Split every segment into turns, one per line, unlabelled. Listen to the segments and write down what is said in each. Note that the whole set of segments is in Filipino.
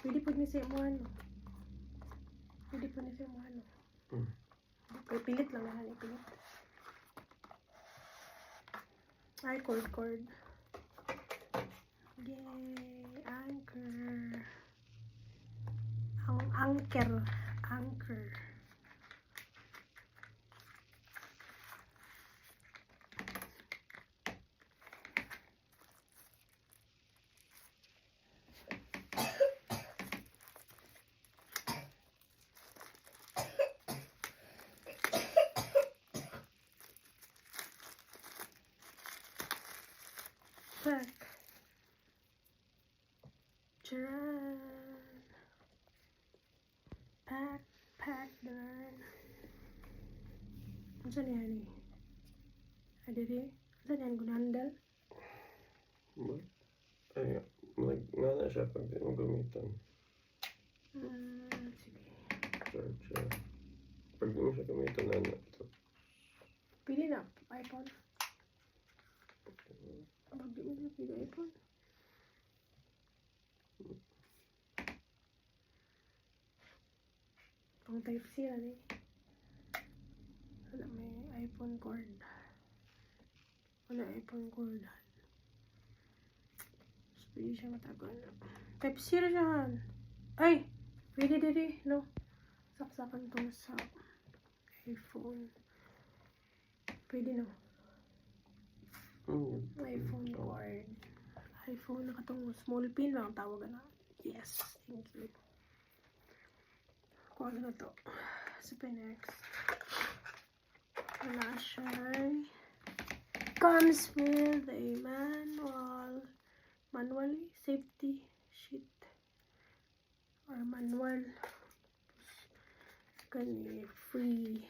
Pwede po ni siya mo ano. Pwede po ni siya mo ano. Pilit lang na pilit. Ay, cord. Yay! Anchor. Anchor. Pack. Charan. Pack dan. Saan yan eh? Ada deh. Saan yan gunandal?
Ay, nga na siya pag di mo gamitan.
Sige.
Charger. Pag di mo siya gamitan, ano ito?
Pili na. iPhone. Pag di mo siya pili iPhone. Pang type C na eh. Wala may iPhone cord. Wala iPhone cord. Pwede siya matagal. Type C na siya. Ay! Pwede diri. No? Saksakan to sa iPhone. Pwede no? iPhone cord. iPhone na katong small pin lang tawagan na. Yes. Thank you. Kung ano na to? Super next. Wala siya. Comes with a manual safety sheet or manual kani free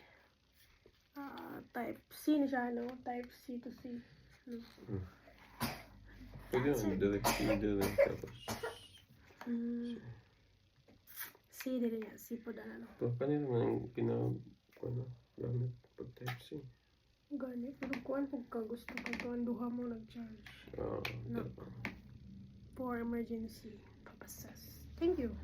type C na siya, no? Type C to C.
Pwede naman delete tapos.
C din niya. C po na, no?
Pero kanina naman yung gamit pag type C.
Gani. Pero kuhan kung ka gusto ko duha mo nag-charge. No. For emergency purposes. Thank you.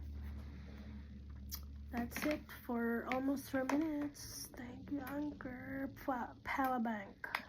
That's it for almost 4 minutes. Thank you, Anchor Power Bank.